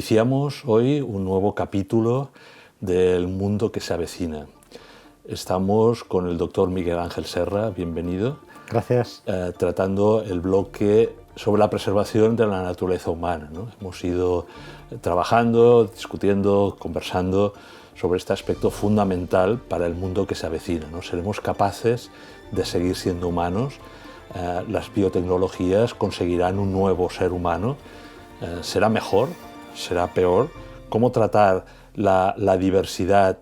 Iniciamos hoy un nuevo capítulo del mundo que se avecina. Estamos con el doctor Miguel Ángel Serra, bienvenido. Gracias. Tratando el bloque sobre la preservación de la naturaleza humana, ¿no? Hemos ido trabajando, discutiendo, conversando sobre este aspecto fundamental para el mundo que se avecina, ¿no? ¿Seremos capaces de seguir siendo humanos? ¿Las biotecnologías conseguirán un nuevo ser humano? ¿Será mejor? ¿Será peor? ¿Cómo tratar la diversidad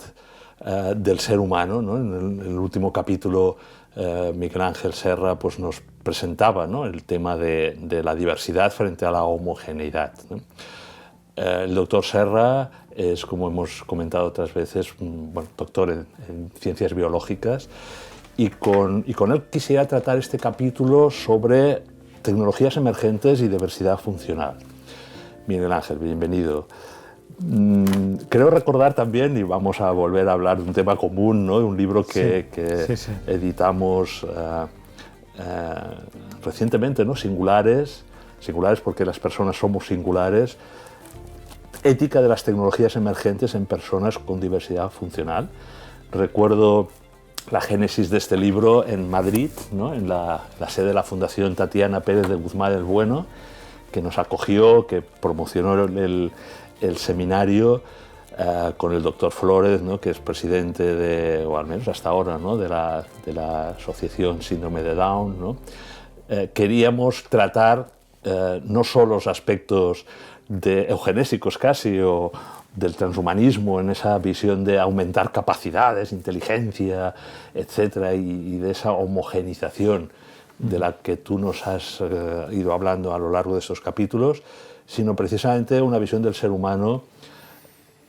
del ser humano, ¿no? En el último capítulo Miguel Ángel Serra pues, nos presentaba, ¿no?, el tema de la diversidad frente a la homogeneidad, ¿no? El doctor Serra es, como hemos comentado otras veces, doctor en ciencias biológicas y con él quisiera tratar este capítulo sobre tecnologías emergentes y diversidad funcional. Miguel Ángel, bienvenido. Creo recordar también, y vamos a volver a hablar de un tema común, ¿no?, de un libro que editamos recientemente, ¿no?, Singulares porque las personas somos singulares, ética de las tecnologías emergentes en personas con diversidad funcional. Recuerdo la génesis de este libro en Madrid, ¿no?, en la sede de la Fundación Tatiana Pérez de Guzmán el Bueno, que nos acogió, que promocionó el seminario con el doctor Flores, ¿no?, que es presidente o al menos hasta ahora, ¿no?, de la Asociación Síndrome de Down, ¿no? Queríamos tratar no solo los aspectos eugenésicos casi, o del transhumanismo en esa visión de aumentar capacidades, inteligencia, etcétera, y de esa homogenización de la que tú nos has ido hablando a lo largo de estos capítulos, sino precisamente una visión del ser humano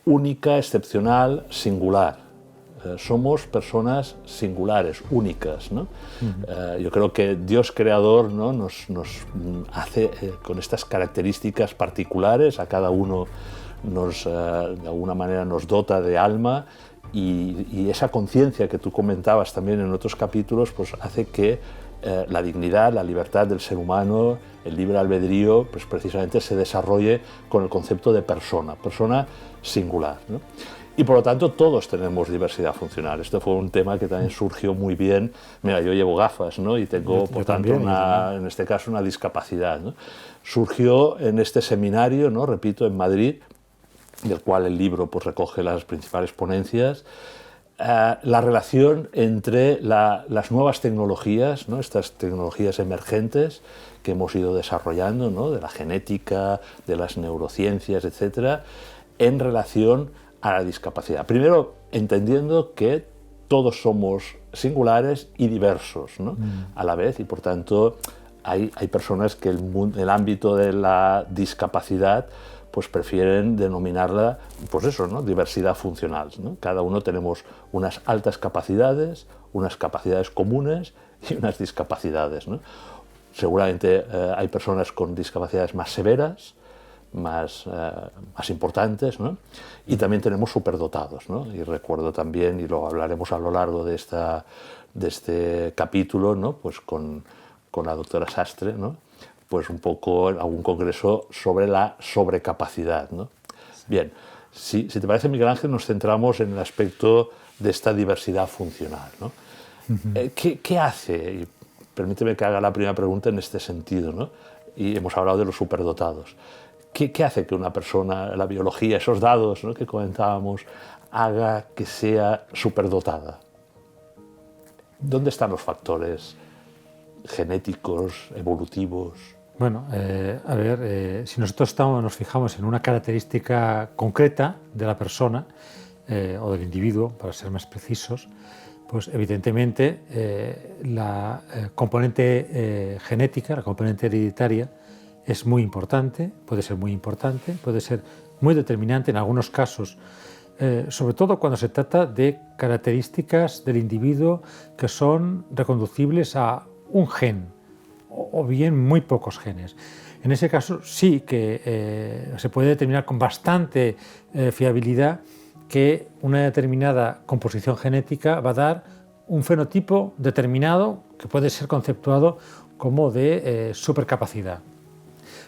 única, excepcional, singular. Somos personas singulares, únicas, ¿no? Yo creo que Dios creador, ¿no?, nos hace con estas características particulares, a cada uno de alguna manera nos dota de alma, y esa conciencia que tú comentabas también en otros capítulos pues hace que la dignidad, la libertad del ser humano, el libre albedrío, pues precisamente se desarrolle con el concepto de persona singular, ¿no? Y por lo tanto todos tenemos diversidad funcional. Esto fue un tema que también surgió muy bien. Mira, yo llevo gafas, ¿no?, y tengo por tanto en este caso una discapacidad, ¿no? Surgió en este seminario, ¿no?, repito, en Madrid, del cual el libro pues recoge las principales ponencias. La relación entre las nuevas tecnologías, ¿no?, estas tecnologías emergentes que hemos ido desarrollando, ¿no?, de la genética, de las neurociencias, etcétera, en relación a la discapacidad. Primero, entendiendo que todos somos singulares y diversos, ¿no?, a la vez, y por tanto hay personas que el ámbito de la discapacidad pues prefieren denominarla, pues eso, ¿no?, diversidad funcional, ¿no? Cada uno tenemos unas altas capacidades, unas capacidades comunes y unas discapacidades, ¿no? Seguramente hay personas con discapacidades más severas, más importantes, ¿no? Y también tenemos superdotados, ¿no? Y recuerdo también, y lo hablaremos a lo largo de este capítulo, ¿no?, pues con la doctora Sastre, ¿no?, pues un poco algún congreso sobre la sobrecapacidad, ¿no? Bien, si te parece, Miguel Ángel, nos centramos en el aspecto de esta diversidad funcional, ¿no? ¿Qué hace? Y permíteme que haga la primera pregunta en este sentido, ¿no? Y hemos hablado de los superdotados. ¿Qué hace que una persona, la biología, esos dados, ¿no?, que comentábamos, haga que sea superdotada? ¿Dónde están los factores genéticos, evolutivos? Bueno, a ver, si nosotros nos fijamos en una característica concreta de la persona o del individuo, para ser más precisos, pues evidentemente la componente genética, la componente hereditaria, es muy importante, puede ser muy determinante en algunos casos, sobre todo cuando se trata de características del individuo que son reconducibles a un gen o bien muy pocos genes. En ese caso sí que se puede determinar con bastante fiabilidad que una determinada composición genética va a dar un fenotipo determinado que puede ser conceptuado como de supercapacidad.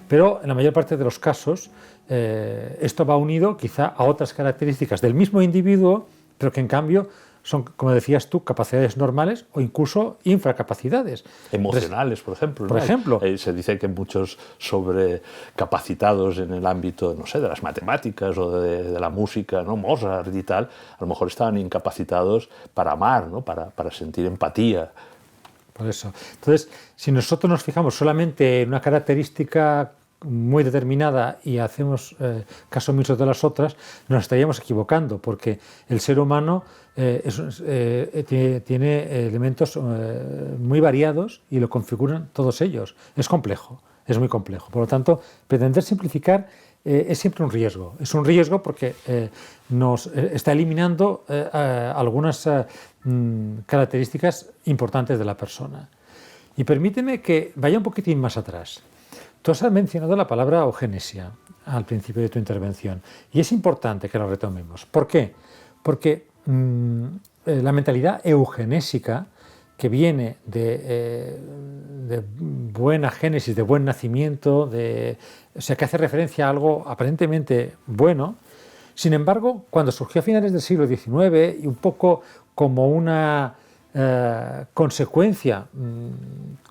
Pero en la mayor parte de los casos esto va unido quizá a otras características del mismo individuo, pero que en cambio son, como decías tú, capacidades normales o incluso infracapacidades. Emocionales, por ejemplo. Por ejemplo. Se dice que muchos sobrecapacitados en el ámbito, no sé, de las matemáticas o de la música, ¿no? Mozart y tal, a lo mejor estaban incapacitados para amar, ¿no? Para sentir empatía. Por eso. Entonces, si nosotros nos fijamos solamente en una característica muy determinada y hacemos caso omiso de las otras, nos estaríamos equivocando, porque el ser humano tiene elementos muy variados y lo configuran todos ellos. Es complejo, es muy complejo. Por lo tanto, pretender simplificar es siempre un riesgo. Es un riesgo porque nos está eliminando algunas características importantes de la persona. Y permíteme que vaya un poquitín más atrás. Tú has mencionado la palabra eugenesia al principio de tu intervención y es importante que la retomemos. ¿Por qué? Porque la mentalidad eugenésica, que viene de buena génesis, de buen nacimiento, o sea, que hace referencia a algo aparentemente bueno, sin embargo, cuando surgió a finales del siglo XIX y un poco como una consecuencia,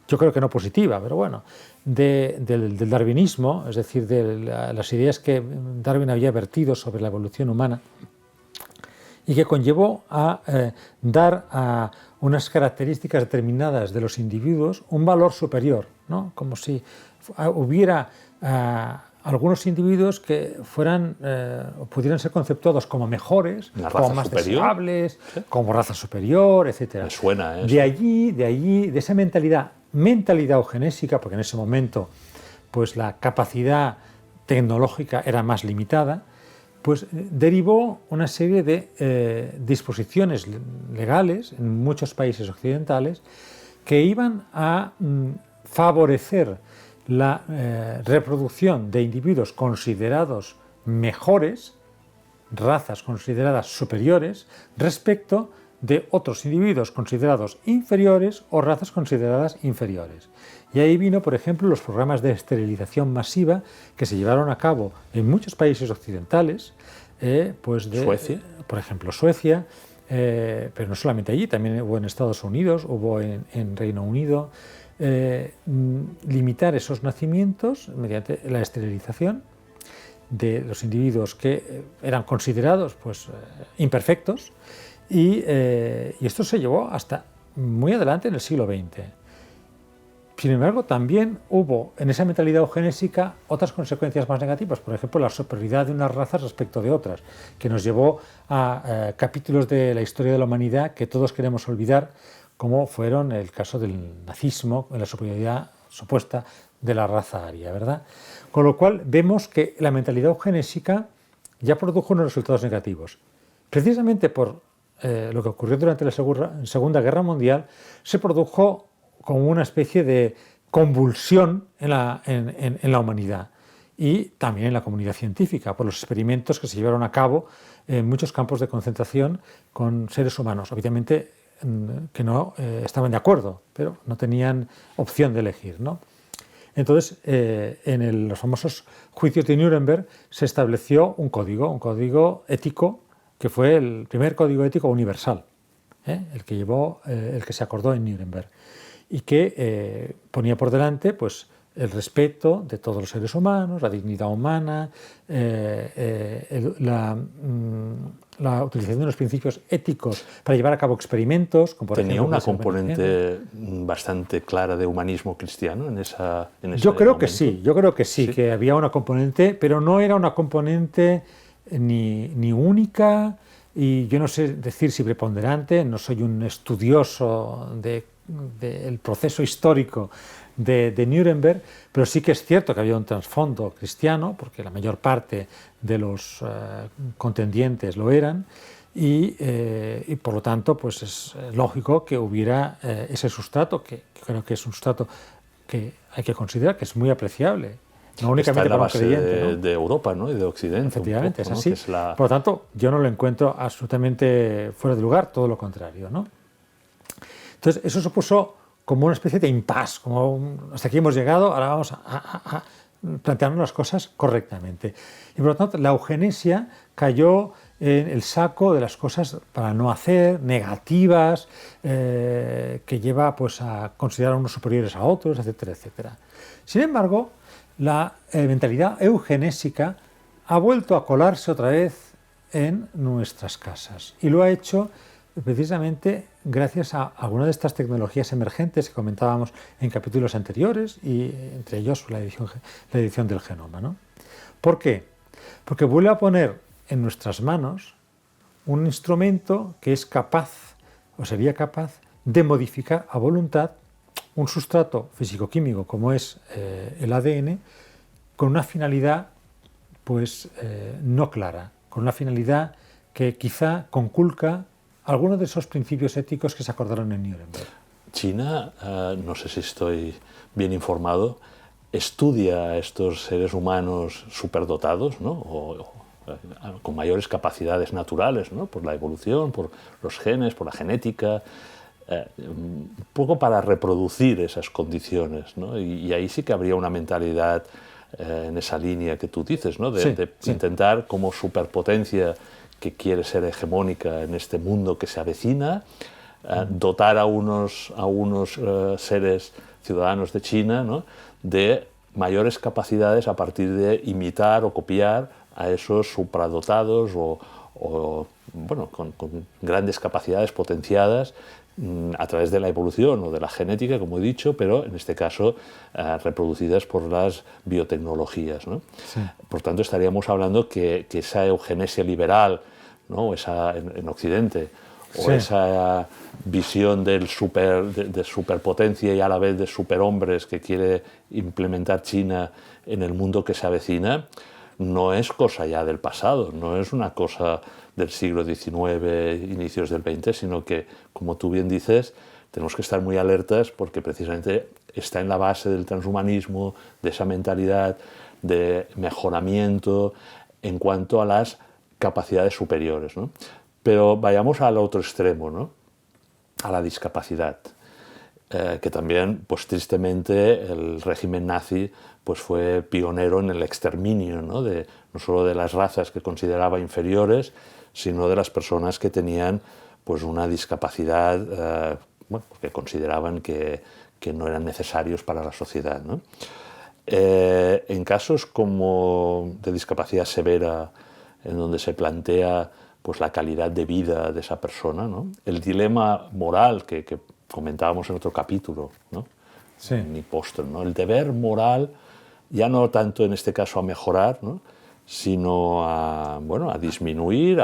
yo creo que no positiva, pero bueno, del darwinismo, es decir, de las ideas que Darwin había vertido sobre la evolución humana y que conllevó a dar a unas características determinadas de los individuos un valor superior, ¿no? Como si hubiera algunos individuos que fueran o pudieran ser conceptuados como mejores, como más deseables, ¿sí? Como raza superior, etc. Me suena eso. De allí, de esa mentalidad eugenésica, porque en ese momento pues la capacidad tecnológica era más limitada, pues derivó una serie de disposiciones legales en muchos países occidentales que iban a favorecer la reproducción de individuos considerados mejores, razas consideradas superiores, respecto de otros individuos considerados inferiores o razas consideradas inferiores. Y ahí vino, por ejemplo, los programas de esterilización masiva que se llevaron a cabo en muchos países occidentales, pues de Suecia, por ejemplo Suecia, pero no solamente allí, también hubo en Estados Unidos, hubo en Reino Unido. Limitar esos nacimientos mediante la esterilización de los individuos que eran considerados pues, imperfectos y esto se llevó hasta muy adelante en el siglo XX. Sin embargo, también hubo en esa mentalidad eugenésica otras consecuencias más negativas, por ejemplo, la superioridad de unas razas respecto de otras, que nos llevó a capítulos de la historia de la humanidad que todos queremos olvidar, como fueron el caso del nazismo, en la superioridad supuesta de la raza aria, ¿verdad? Con lo cual vemos que la mentalidad eugenésica ya produjo unos resultados negativos. Precisamente por lo que ocurrió durante la Segunda Guerra Mundial, se produjo como una especie de convulsión en la humanidad y también en la comunidad científica, por los experimentos que se llevaron a cabo en muchos campos de concentración con seres humanos. Obviamente, que no estaban de acuerdo, pero no tenían opción de elegir, ¿no? Entonces, en los famosos juicios de Nuremberg se estableció un código ético, que fue el primer código ético universal, el que se acordó en Nuremberg, y que ponía por delante pues, el respeto de todos los seres humanos, la dignidad humana, la utilización de los principios éticos para llevar a cabo experimentos. Como por Tenía ejemplo, una componente bastante clara de humanismo cristiano en ese Yo creo momento. que sí, que había una componente, pero no era una componente ni única, y yo no sé decir si preponderante, no soy un estudioso del proceso histórico de Nuremberg, pero sí que es cierto que había un trasfondo cristiano, porque la mayor parte de los contendientes lo eran, y por lo tanto pues es lógico que hubiera ese sustrato, que creo que es un sustrato que hay que considerar que es muy apreciable. No únicamente está en la para un base creyente, ¿no? de Europa, ¿no? Y de Occidente. Efectivamente, poco, es así. ¿no? Por lo tanto, yo no lo encuentro absolutamente fuera de lugar, todo lo contrario, ¿no? Entonces, eso supuso como una especie de impasse, como hasta aquí hemos llegado, ahora vamos a plantearnos las cosas correctamente. Y por lo tanto, la eugenesia cayó en el saco de las cosas para no hacer, negativas, que lleva pues, a considerar a unos superiores a otros, etcétera, etcétera. Sin embargo, la mentalidad eugenésica ha vuelto a colarse otra vez en nuestras casas y lo ha hecho precisamente gracias a algunas de estas tecnologías emergentes que comentábamos en capítulos anteriores y entre ellos la edición del genoma, ¿no? ¿Por qué? Porque vuelve a poner en nuestras manos un instrumento que es capaz o sería capaz de modificar a voluntad un sustrato físico-químico como es el ADN con una finalidad pues no clara, con una finalidad que quizá conculca algunos de esos principios éticos que se acordaron en Nuremberg. China, no sé si estoy bien informado, estudia a estos seres humanos superdotados, ¿no? o con mayores capacidades naturales, ¿no? Por la evolución, por los genes, por la genética, un poco para reproducir esas condiciones, ¿no? Y ahí sí que habría una mentalidad en esa línea que tú dices, ¿no? de intentar como superpotencia que quiere ser hegemónica en este mundo que se avecina, dotar a unos seres ciudadanos de China, ¿no? de mayores capacidades a partir de imitar o copiar a esos supradotados o bueno, con grandes capacidades potenciadas a través de la evolución o de la genética, como he dicho, pero en este caso reproducidas por las biotecnologías, ¿no? Sí. Por tanto, estaríamos hablando que esa eugenesia liberal, ¿no? en Occidente, o sí. esa visión de superpotencia y a la vez de superhombres que quiere implementar China en el mundo que se avecina, no es cosa ya del pasado, no es una cosa del siglo XIX, inicios del XX, sino que, como tú bien dices, tenemos que estar muy alertas porque precisamente está en la base del transhumanismo, de esa mentalidad de mejoramiento en cuanto a las capacidades superiores, ¿no? Pero vayamos al otro extremo, ¿no? A la discapacidad, que también, pues tristemente, el régimen nazi pues, fue pionero en el exterminio, ¿no? No solo de las razas que consideraba inferiores, sino de las personas que tenían pues, una discapacidad bueno, que consideraban que no eran necesarios para la sociedad, ¿no? En casos como de discapacidad severa, en donde se plantea pues, la calidad de vida de esa persona, ¿no? El dilema moral que comentábamos en otro capítulo, ¿no? Sí. En Impostor, ¿no? El deber moral, ya no tanto en este caso a mejorar, ¿no? Sino a, bueno, a disminuir,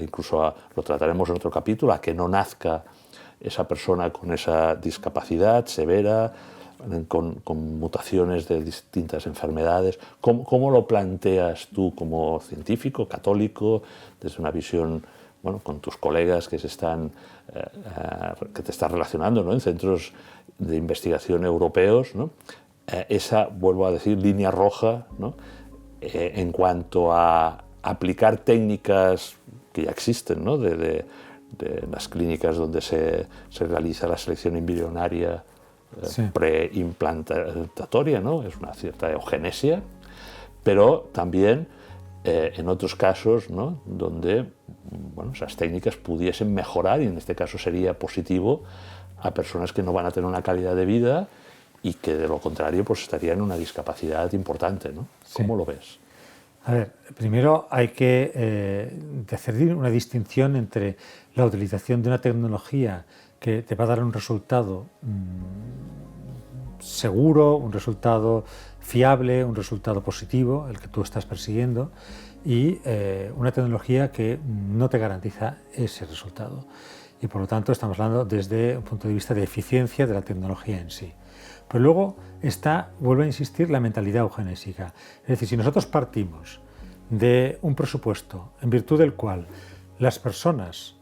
incluso lo trataremos en otro capítulo, a que no nazca esa persona con esa discapacidad severa, con mutaciones de distintas enfermedades. ¿Cómo lo planteas tú como científico, católico, desde una visión, bueno, con tus colegas que te están relacionando, ¿no? En centros de investigación europeos, ¿no? Esa, vuelvo a decir, línea roja, ¿no? En cuanto a aplicar técnicas que ya existen, ¿no? de las clínicas donde se realiza la selección embrionaria sí. Preimplantaria, ¿no? Es una cierta eugenesia, pero también en otros casos, ¿no? Donde bueno, esas técnicas pudiesen mejorar, y en este caso sería positivo, a personas que no van a tener una calidad de vida y que de lo contrario pues estarían en una discapacidad importante, ¿no? ¿Cómo sí. lo ves? A ver, primero hay que hacer una distinción entre la utilización de una tecnología que te va a dar un resultado seguro, un resultado fiable, un resultado positivo, el que tú estás persiguiendo, y una tecnología que no te garantiza ese resultado. Y por lo tanto estamos hablando desde un punto de vista de eficiencia de la tecnología en sí. Pero luego está, vuelvo a insistir, la mentalidad eugenésica. Es decir, si nosotros partimos de un presupuesto en virtud del cual las personas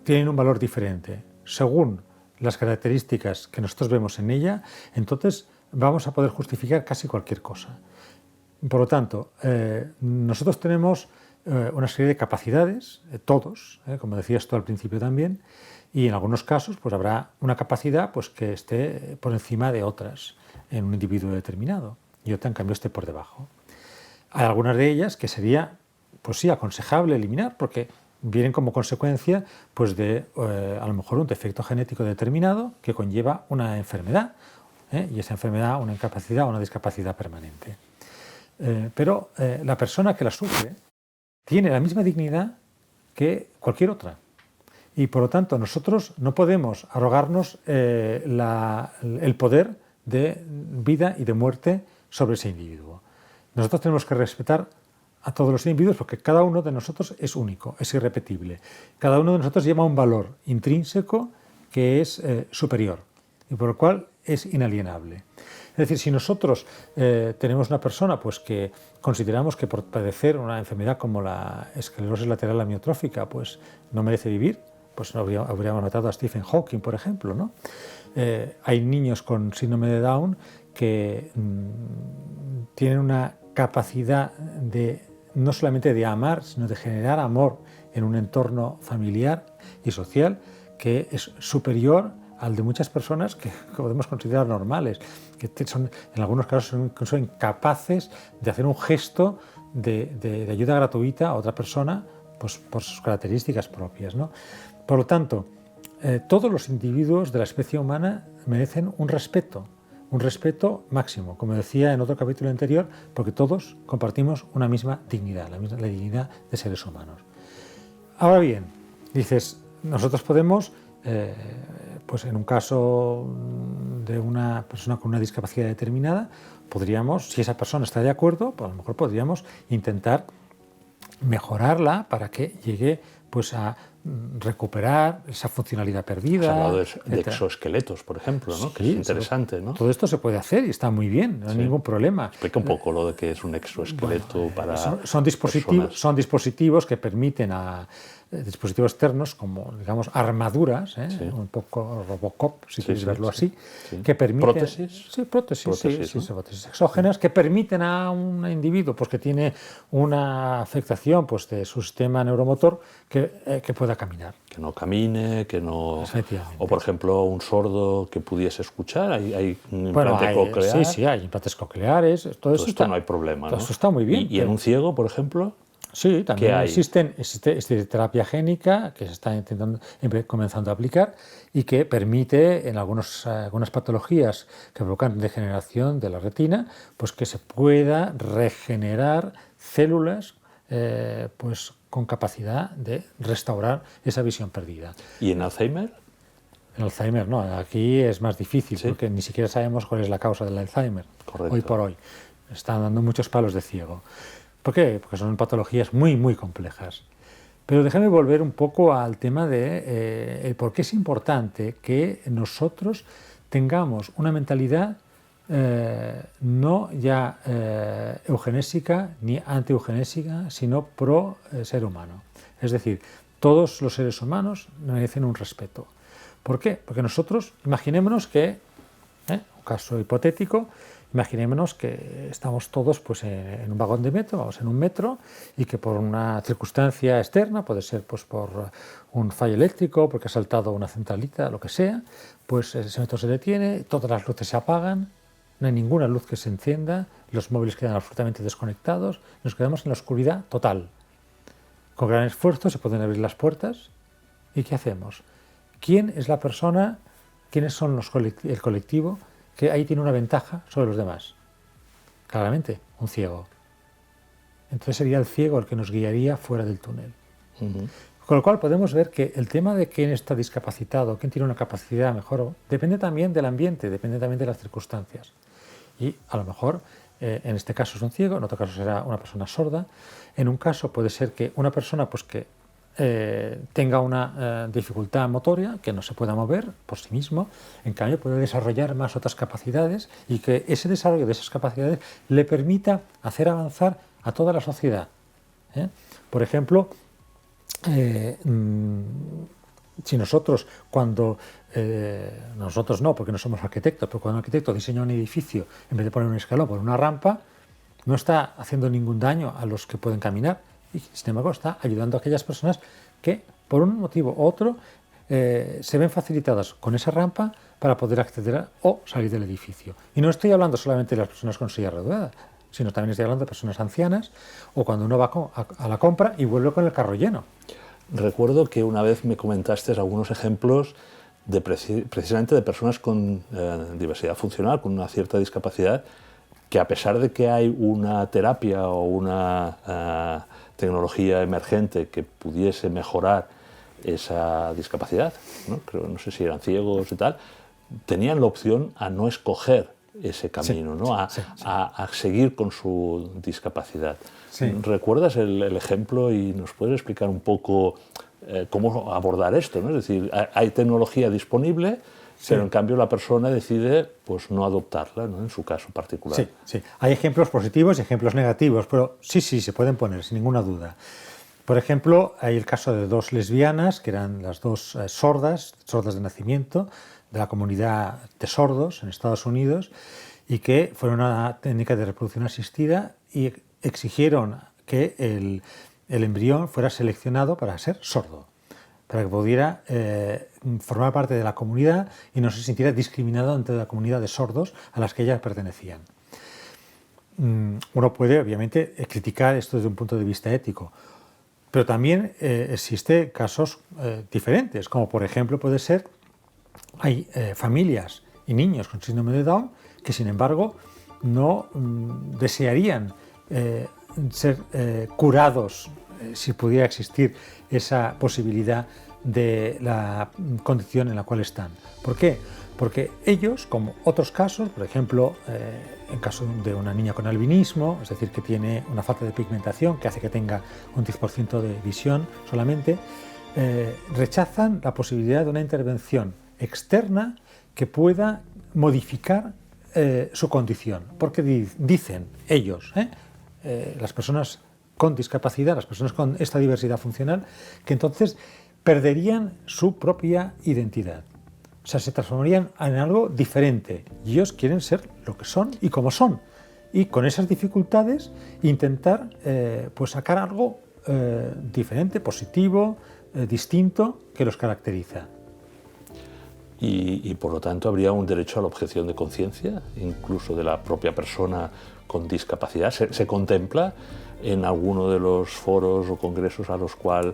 tienen un valor diferente según las características que nosotros vemos en ella, entonces vamos a poder justificar casi cualquier cosa. Por lo tanto, nosotros tenemos una serie de capacidades, todos, como decías tú al principio también, y en algunos casos pues habrá una capacidad pues, que esté por encima de otras. en un individuo determinado y otra en cambio esté por debajo. Hay algunas de ellas que sería, pues sí, aconsejable eliminar porque vienen como consecuencia pues de a lo mejor un defecto genético determinado que conlleva una enfermedad, y esa enfermedad una incapacidad o una discapacidad permanente. Pero la persona que la sufre tiene la misma dignidad que cualquier otra. Y por lo tanto nosotros no podemos arrogarnos el poder de vida y de muerte sobre ese individuo. Nosotros tenemos que respetar a todos los individuos porque cada uno de nosotros es único, es irrepetible. Cada uno de nosotros lleva un valor intrínseco que es superior y por lo cual es inalienable. Es decir, si nosotros tenemos una persona pues, que consideramos que por padecer una enfermedad como la esclerosis lateral amiotrófica pues, no merece vivir, pues no habríamos notado a Stephen Hawking, por ejemplo, ¿no? Hay niños con síndrome de Down que tienen una capacidad de no solamente de amar, sino de generar amor en un entorno familiar y social que es superior al de muchas personas que podemos considerar normales, que son, en algunos casos son incluso incapaces de hacer un gesto de ayuda gratuita a otra persona pues, por sus características propias, ¿no? Por lo tanto, todos los individuos de la especie humana merecen un respeto máximo, como decía en otro capítulo anterior, porque todos compartimos una misma dignidad, la dignidad de seres humanos. Ahora bien, dices, nosotros podemos, pues en un caso de una persona con una discapacidad determinada, podríamos, si esa persona está de acuerdo, pues a lo mejor podríamos intentar mejorarla para que llegue pues a recuperar esa funcionalidad perdida. Has hablado de exoesqueletos, por ejemplo, ¿no? Sí, que es interesante, ¿no? Todo esto se puede hacer y está muy bien, no hay ningún problema. Explica un poco lo de que es un exoesqueleto para son dispositivos que permiten a dispositivos externos como, digamos, armaduras, sí. Un poco Robocop, si quieres verlo así, que permiten... ¿Prótesis? Sí, prótesis ¿no? Prótesis exógenas que permiten a un individuo pues, que tiene una afectación pues, de su sistema neuromotor que pueda caminar. Que no camine, que no... O, por ejemplo, un sordo que pudiese escuchar, hay un implante coclear. Sí, hay implantes cocleares. Todo esto no hay problema, todo ¿no? Esto está muy bien. ¿Y en un ciego, por ejemplo? Sí, también existe terapia génica que se está comenzando a aplicar y que permite en algunas patologías que provocan degeneración de la retina, pues que se pueda regenerar células pues con capacidad de restaurar esa visión perdida. ¿Y en Alzheimer? En Alzheimer no, aquí es más difícil porque ni siquiera sabemos cuál es la causa del Alzheimer. Correcto. Hoy por hoy. Están dando muchos palos de ciego. ¿Por qué? Porque son patologías muy, muy complejas. Pero déjame volver un poco al tema de por qué es importante que nosotros tengamos una mentalidad no ya eugenésica ni anti-eugenésica, sino pro ser humano. Es decir, todos los seres humanos merecen un respeto. ¿Por qué? Porque nosotros, imaginémonos que, un caso hipotético, imaginémonos que estamos todos pues, en un vagón de metro, vamos en un metro, y que por una circunstancia externa, puede ser pues, por un fallo eléctrico, porque ha saltado una centralita, lo que sea, pues ese metro se detiene, todas las luces se apagan, no hay ninguna luz que se encienda, los móviles quedan absolutamente desconectados, nos quedamos en la oscuridad total. Con gran esfuerzo se pueden abrir las puertas, ¿y qué hacemos? ¿Quién es la persona, quiénes son el colectivo que ahí tiene una ventaja sobre los demás? Claramente, un ciego. Entonces sería el ciego el que nos guiaría fuera del túnel. Con lo cual podemos ver que el tema de quién está discapacitado, quién tiene una capacidad mejor, depende también del ambiente, depende también de las circunstancias. Y a lo mejor, en este caso es un ciego, en otro caso será una persona sorda. En un caso puede ser que una persona pues, que tenga una dificultad motoria, que no se pueda mover por sí mismo, en cambio puede desarrollar más otras capacidades y que ese desarrollo de esas capacidades le permita hacer avanzar a toda la sociedad. Por ejemplo, si nosotros nosotros no, porque no somos arquitectos, pero cuando un arquitecto diseña un edificio, en vez de poner un escalón, poner una rampa, no está haciendo ningún daño a los que pueden caminar y, sin embargo, está ayudando a aquellas personas que, por un motivo u otro, se ven facilitadas con esa rampa para poder acceder o salir del edificio. Y no estoy hablando solamente de las personas con silla de ruedas, sino también estoy hablando de personas ancianas o cuando uno va a la compra y vuelve con el carro lleno. Recuerdo que una vez me comentaste algunos ejemplos precisamente de personas con diversidad funcional, con una cierta discapacidad, que a pesar de que hay una terapia o una tecnología emergente que pudiese mejorar esa discapacidad, no sé si eran ciegos y tal, tenían la opción a no escoger ese camino, ¿no? A seguir con su discapacidad. Sí. ¿Recuerdas el ejemplo y nos puedes explicar un poco cómo abordar esto, ¿no? Es decir, hay tecnología disponible, pero en cambio la persona decide pues, no adoptarla, ¿no? En su caso particular. Sí, sí. Hay ejemplos positivos y ejemplos negativos, pero sí, se pueden poner, sin ninguna duda. Por ejemplo, hay el caso de dos lesbianas, que eran las dos sordas de nacimiento, de la comunidad de sordos en Estados Unidos, y que fueron a una técnica de reproducción asistida y exigieron que el embrión fuera seleccionado para ser sordo, para que pudiera formar parte de la comunidad y no se sintiera discriminado entre la comunidad de sordos a las que ellas pertenecían. Uno puede, obviamente, criticar esto desde un punto de vista ético, pero también existen casos diferentes, como por ejemplo puede ser, hay familias y niños con síndrome de Down que sin embargo no desearían ser curados si pudiera existir esa posibilidad de la condición en la cual están. ¿Por qué? Porque ellos, como otros casos, por ejemplo, en caso de una niña con albinismo, es decir, que tiene una falta de pigmentación que hace que tenga un 10% de visión solamente, rechazan la posibilidad de una intervención externa que pueda modificar su condición, porque dicen ellos, las personas con discapacidad, las personas con esta diversidad funcional, que entonces perderían su propia identidad. O sea, se transformarían en algo diferente. Y ellos quieren ser lo que son y como son. Y con esas dificultades intentar pues sacar algo diferente, positivo, distinto, que los caracteriza. Y por lo tanto habría un derecho a la objeción de conciencia, incluso de la propia persona con discapacidad. ¿Se contempla en alguno de los foros o congresos a los cuales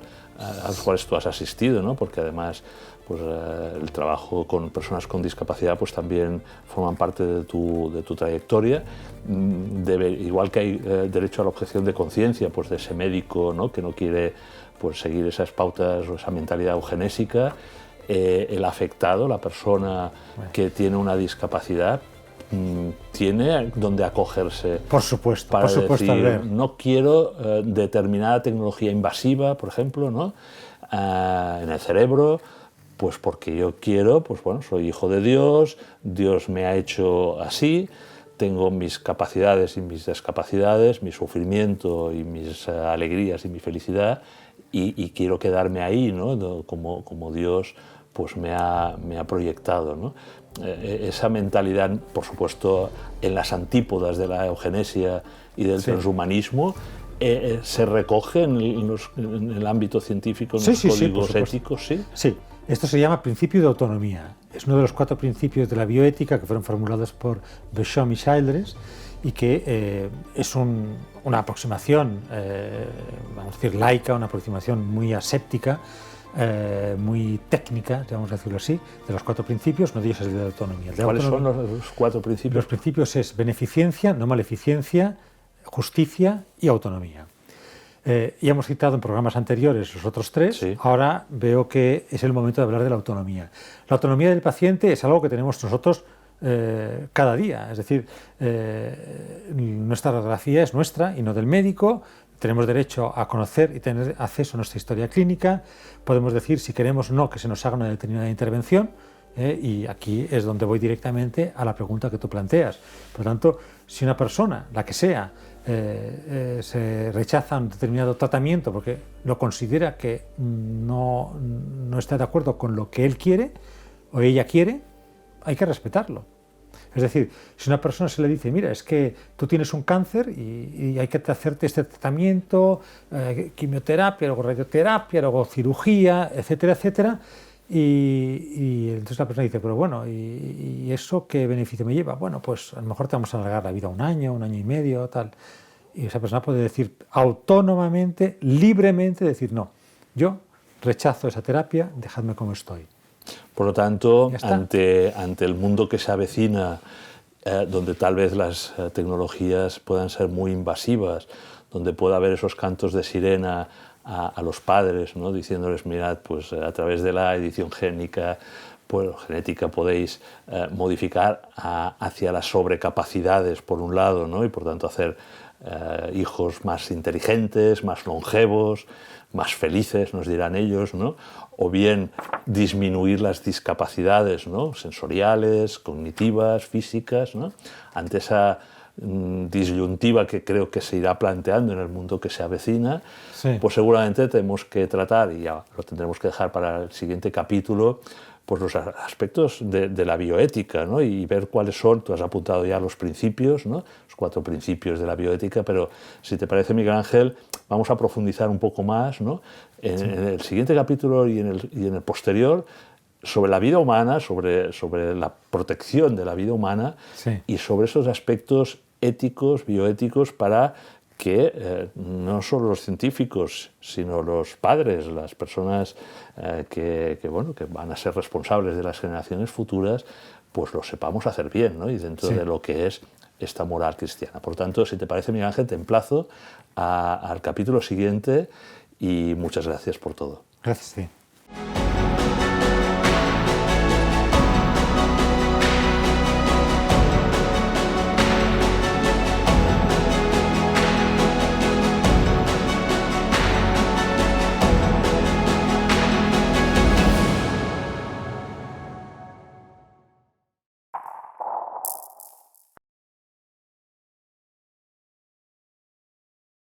tú has asistido, ¿no? Porque además pues, el trabajo con personas con discapacidad pues, también forman parte de tu trayectoria. Igual que hay derecho a la objeción de conciencia pues, de ese médico, ¿no? Que no quiere pues, seguir esas pautas o esa mentalidad eugenésica, el afectado, la persona que tiene una discapacidad, tiene donde acogerse. Por supuesto, para decir, Albert. No quiero determinada tecnología invasiva, por ejemplo, ¿no? En el cerebro, pues porque yo quiero, pues bueno, soy hijo de Dios, Dios me ha hecho así, tengo mis capacidades y mis discapacidades, mi sufrimiento y mis alegrías y mi felicidad, y quiero quedarme ahí, ¿no? Como Dios pues me ha proyectado, ¿no? Esa mentalidad, por supuesto, en las antípodas de la eugenesia y del transhumanismo, ¿se recoge en el ámbito científico, en los códigos éticos? Sí. Sí, esto se llama principio de autonomía. Es uno de los 4 principios de la bioética que fueron formulados por Beauchamp y Childress y que es una aproximación, vamos a decir, laica, una aproximación muy aséptica, muy técnica, vamos a decirlo así, de los 4 principios. Uno de ellos es el de la autonomía. ¿Cuáles son los 4 principios? Los principios es beneficencia, no maleficencia, justicia y autonomía. Ya hemos citado en programas anteriores los otros 3, sí. Ahora veo que es el momento de hablar de la autonomía. La autonomía del paciente es algo que tenemos nosotros cada día, es decir, nuestra radiografía es nuestra y no del médico. Tenemos derecho a conocer y tener acceso a nuestra historia clínica, podemos decir si queremos o no que se nos haga una determinada intervención, y aquí es donde voy directamente a la pregunta que tú planteas. Por lo tanto, si una persona, la que sea, se rechaza un determinado tratamiento porque lo considera que no está de acuerdo con lo que él quiere o ella quiere, hay que respetarlo. Es decir, si a una persona se le dice, mira, es que tú tienes un cáncer y hay que hacerte este tratamiento, quimioterapia, luego radioterapia, luego cirugía, etcétera, etcétera, Y entonces la persona dice, pero bueno, ¿y eso qué beneficio me lleva? Bueno, pues a lo mejor te vamos a alargar la vida 1 año y medio, tal. Y esa persona puede decir autónomamente, libremente, decir, no, yo rechazo esa terapia, dejadme como estoy. Por lo tanto, Ya está. ante el mundo que se avecina, donde tal vez las tecnologías puedan ser muy invasivas, donde pueda haber esos cantos de sirena a los padres, ¿no? Diciéndoles, mirad, pues a través de la edición genética podéis modificar hacia las sobrecapacidades, por un lado, ¿no? Y por tanto hacer hijos más inteligentes, más longevos, más felices, nos dirán ellos, ¿no? O bien disminuir las discapacidades, ¿no? Sensoriales, cognitivas, físicas, ¿no? Ante esa disyuntiva que creo que se irá planteando en el mundo que se avecina, Sí. pues seguramente tenemos que tratar, y ya lo tendremos que dejar para el siguiente capítulo, pues los aspectos de la bioética, ¿no? Y ver cuáles son, tú has apuntado ya los principios, ¿no? Los 4 principios de la bioética, pero si te parece, Miguel Ángel, vamos a profundizar un poco más, ¿no? En el siguiente capítulo y en el posterior, sobre la vida humana, sobre la protección de la vida humana, Sí. y sobre esos aspectos éticos, bioéticos, para que no solo los científicos, sino los padres, las personas que van a ser responsables de las generaciones futuras, pues lo sepamos hacer bien, ¿no? Y dentro de lo que es esta moral cristiana. Por tanto, si te parece, Miguel Ángel, te emplazo al capítulo siguiente y muchas gracias por todo. Gracias a ti.